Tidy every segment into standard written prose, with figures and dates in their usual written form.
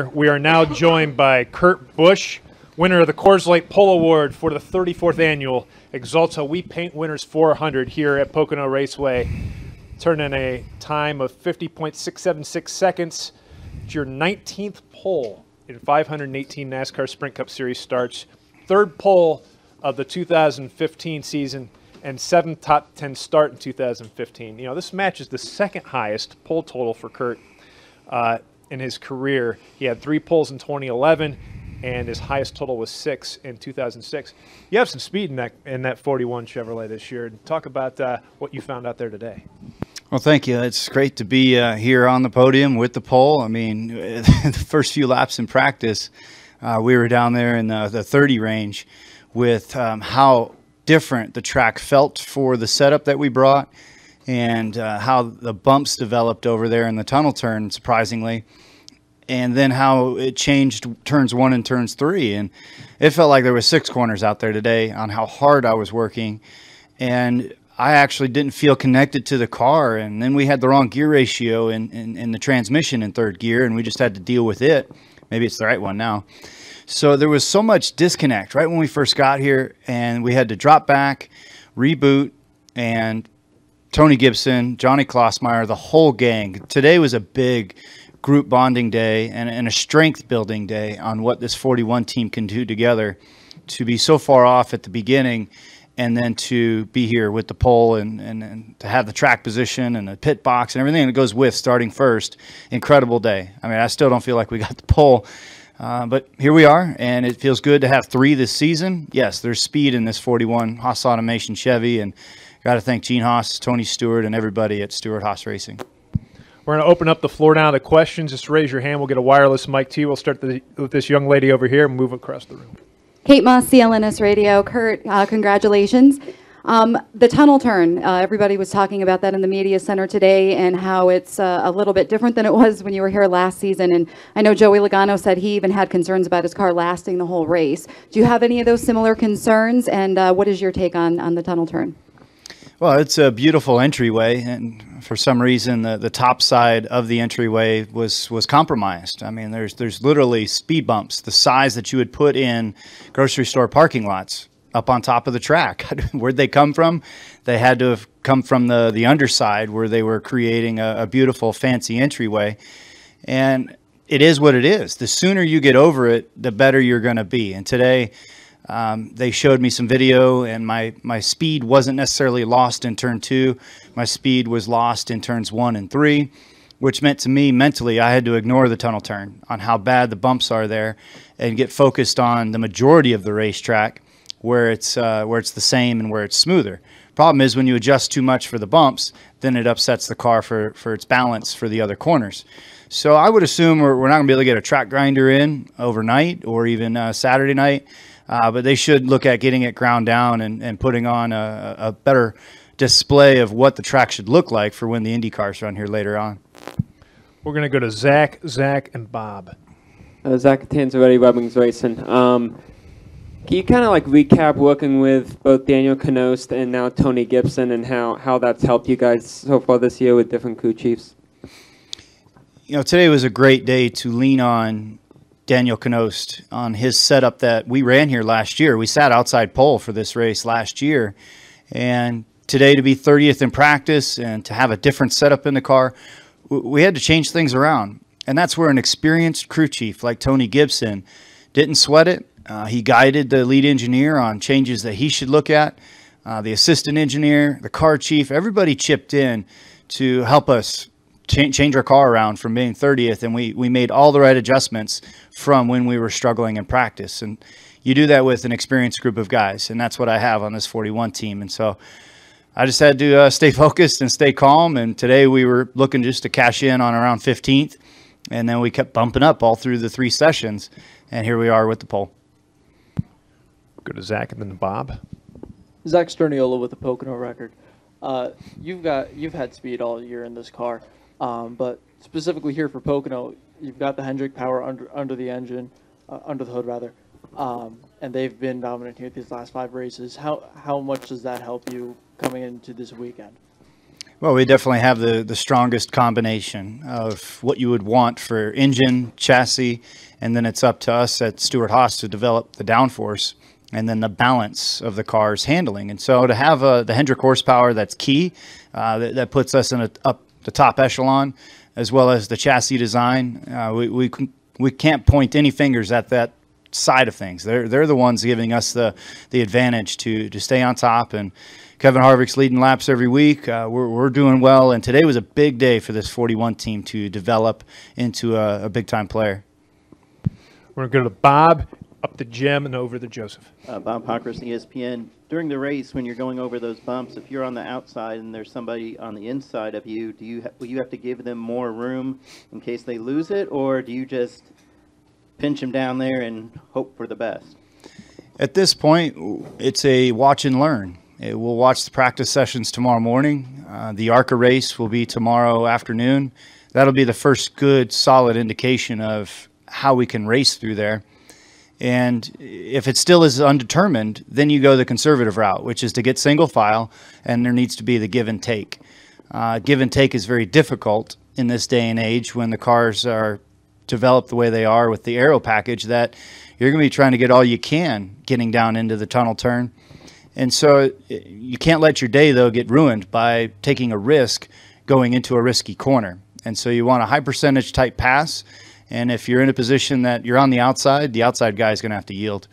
We are now joined by Kurt Busch, winner of the Coors Light Pole Award for the 34th annual Exalta We Paint Winners 400 here at Pocono Raceway. Turned in a time of 50.676 seconds. It's your 19th pole in 518 NASCAR Sprint Cup Series starts, third pole of the 2015 season, and seventh top 10 start in 2015. You know, this match is the second highest pole total for Kurt in his career. He had 3 poles in 2011, and his highest total was 6 in 2006. You have some speed in that 41 Chevrolet this year. Talk about what you found out there today. Well, thank you. It's great to be here on the podium with the pole. I mean, the first few laps in practice, we were down there in the 30 range with how different the track felt for the setup that we brought, and how the bumps developed over there in the tunnel turn, surprisingly, and then how it changed turns 1 and turns 3. And it felt like there was 6 corners out there today on how hard I was working, and I actually didn't feel connected to the car. And then we had the wrong gear ratio in the transmission in third gear, and we just had to deal with it. Maybe it's the right one now. So there was so much disconnect right when we first got here, and we had to drop back, reboot, and Tony Gibson, Johnny Klossmeyer, the whole gang. Today was a big group bonding day and a strength building day on what this 41 team can do together to be so far off at the beginning, and then to be here with the pole and to have the track position and the pit box and everything that goes with starting first. Incredible day. I mean, I still don't feel like we got the pole, but here we are, and it feels good to have 3 this season. Yes, there's speed in this 41 Haas Automation Chevy, and got to thank Gene Haas, Tony Stewart, and everybody at Stewart Haas Racing. We're going to open up the floor now to questions. Just raise your hand. We'll get a wireless mic to you. We'll start with this young lady over here and move across the room. Kate Moss, CLNS Radio. Kurt, congratulations. The tunnel turn, everybody was talking about that in the media center today and how it's a little bit different than it was when you were here last season. And I know Joey Logano said he even had concerns about his car lasting the whole race. Do you have any of those similar concerns? And what is your take on the tunnel turn? Well, it's a beautiful entryway, and for some reason the top side of the entryway was compromised. I mean, there's literally speed bumps the size that you would put in grocery store parking lots up on top of the track. Where'd they come from? They had to have come from the underside, where they were creating a beautiful fancy entryway. And it is what it is. The sooner you get over it, the better you're going to be. And today, they showed me some video, and my speed wasn't necessarily lost in turn 2. My speed was lost in turns 1 and 3, which meant to me mentally I had to ignore the tunnel turn on how bad the bumps are there and get focused on the majority of the racetrack where it's the same and where it's smoother. Problem is, when you adjust too much for the bumps, then it upsets the car for its balance for the other corners. So I would assume we're not going to be able to get a track grinder in overnight or even Saturday night. But they should look at getting it ground down and putting on a better display of what the track should look like for when the Indy cars run here later on. We're going to go to Zach, and Bob. Zach Tanzaretti, Webbings Racing. Can you kind of like recap working with both Daniel Knost and now Tony Gibson, and how that's helped you guys so far this year with different crew chiefs? You know, today was a great day to lean on Daniel Knost on his setup that we ran here last year. We sat outside pole for this race last year, and today to be 30th in practice and to have a different setup in the car, we had to change things around. And that's where an experienced crew chief like Tony Gibson didn't sweat it. He guided the lead engineer on changes that he should look at. The assistant engineer, the car chief, everybody chipped in to help us change our car around from being 30th, and we made all the right adjustments from when we were struggling in practice. And you do that with an experienced group of guys, and that's what I have on this 41 team. And so I just had to stay focused and stay calm, and today we were looking just to cash in on around 15th, and then we kept bumping up all through the 3 sessions, and here we are with the pole. Go to Zach and then Bob. Zach Sterniola with the Pocono record. You've had speed all year in this car. But specifically here for Pocono, you've got the Hendrick power under the engine, under the hood rather, and they've been dominant here these last 5 races. How much does that help you coming into this weekend? Well, we definitely have the strongest combination of what you would want for engine, chassis, and then it's up to us at Stewart-Haas to develop the downforce and then the balance of the car's handling. And so to have the Hendrick horsepower, that's key. That puts us in up the top echelon, as well as the chassis design. We can't point any fingers at that side of things. They're the ones giving us the advantage to stay on top. And Kevin Harvick's leading laps every week. We're doing well, and today was a big day for this 41 team to develop into a big-time player. We're going to go to Bob, up to Jim, and over to Joseph. Bob Pockris, ESPN. During the race, when you're going over those bumps, if you're on the outside and there's somebody on the inside of you, will you have to give them more room in case they lose it, or do you just pinch them down there and hope for the best? At this point, it's a watch and learn. We'll watch the practice sessions tomorrow morning. The ARCA race will be tomorrow afternoon. That'll be the first good, solid indication of how we can race through there. And if it still is undetermined, then you go the conservative route, which is to get single file, and there needs to be the give and take. Give and take is very difficult in this day and age when the cars are developed the way they are with the aero package, that you're going to be trying to get all you can getting down into the tunnel turn. And so you can't let your day, though, get ruined by taking a risk going into a risky corner. And so you want a high percentage type pass. And if you're in a position that you're on the outside guy is going to have to yield.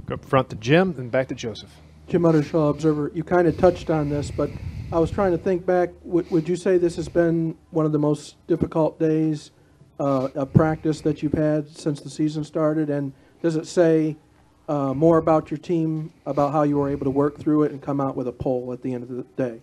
Go up front to Jim, and back to Joseph. Jim Uttershaw, Observer. You kind of touched on this, but I was trying to think back. Would you say this has been one of the most difficult days of practice that you've had since the season started? And does it say more about your team, about how you were able to work through it and come out with a pole at the end of the day?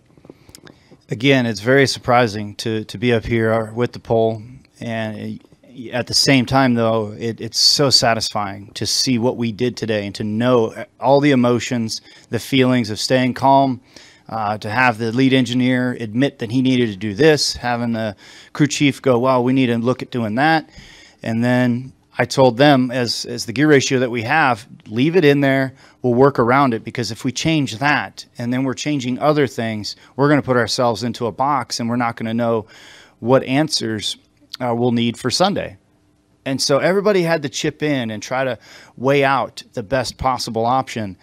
Again, it's very surprising to be up here with the pole. And at the same time, though, it's so satisfying to see what we did today and to know all the emotions, the feelings of staying calm, to have the lead engineer admit that he needed to do this, having the crew chief go, well, we need to look at doing that. And then I told them, as the gear ratio that we have, leave it in there. We'll work around it, because if we change that and then we're changing other things, we're going to put ourselves into a box and we're not going to know what answers we'll need for Sunday. And so everybody had to chip in and try to weigh out the best possible option.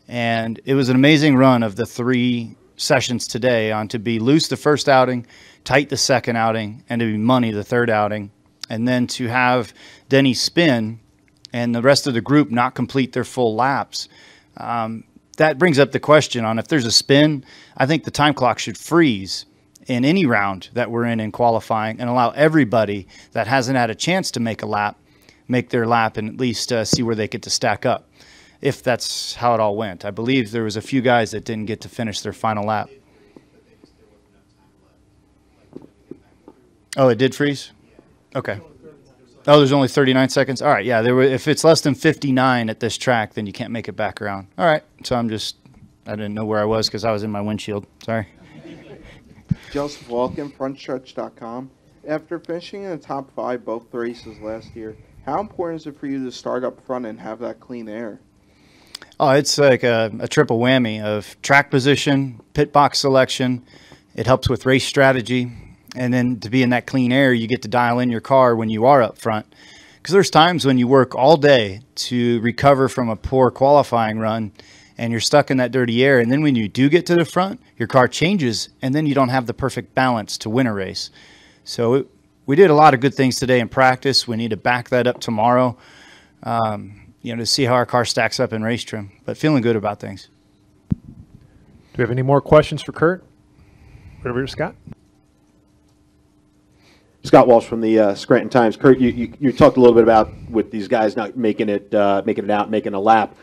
And it was an amazing run of the 3 sessions today, on to be loose the first outing, tight the second outing, and to be money the third outing. And then to have Denny spin and the rest of the group not complete their full laps. That brings up the question on if there's a spin, I think the time clock should freeze in any round that we're in qualifying, and allow everybody that hasn't had a chance to make a lap, make their lap, and at least see where they get to stack up, if that's how it all went. I believe there was a few guys that didn't get to finish their final lap. Oh, it did freeze? Okay. Oh, there's only 39 seconds? All right, yeah. If it's less than 59 at this track, then you can't make it back around. All right, so I didn't know where I was because I was in my windshield. Sorry. Joseph Walken, frontstretch.com. After finishing in the top 5 both races last year, how important is it for you to start up front and have that clean air? Oh, it's like a triple whammy of track position, pit box selection. It helps with race strategy. And then to be in that clean air, you get to dial in your car when you are up front. Because there's times when you work all day to recover from a poor qualifying run, and you're stuck in that dirty air. And then when you do get to the front, your car changes, and then you don't have the perfect balance to win a race. So we did a lot of good things today in practice. We need to back that up tomorrow, to see how our car stacks up in race trim. But feeling good about things. Do we have any more questions for Kurt? Over to Scott. Scott Walsh from the Scranton Times. Kurt, you talked a little bit about with these guys not making it out, making a lap.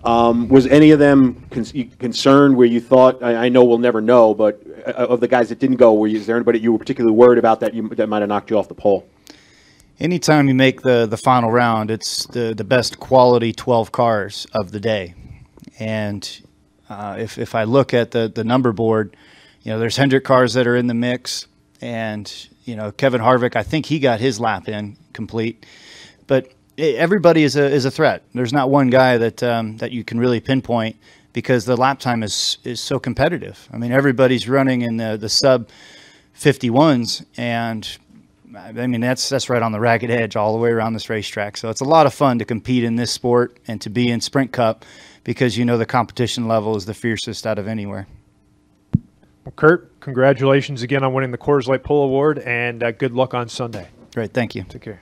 Was any of them concerned where you thought, I know we'll never know, but of the guys that didn't go, is there anybody you were particularly worried about that might have knocked you off the pole? Anytime you make the final round, it's the best quality 12 cars of the day. And if I look at the number board, there's Hendrick cars that are in the mix. And, Kevin Harvick, I think he got his lap in complete. But everybody is a threat. There's not one guy that you can really pinpoint because the lap time is so competitive. I mean, everybody's running in the sub 51s, and I mean, that's right on the ragged edge all the way around this racetrack. So it's a lot of fun to compete in this sport and to be in Sprint Cup, because you know the competition level is the fiercest out of anywhere. Well, Kurt, congratulations again on winning the Coors Light Pull Award, and good luck on Sunday. Great, thank you. Take care.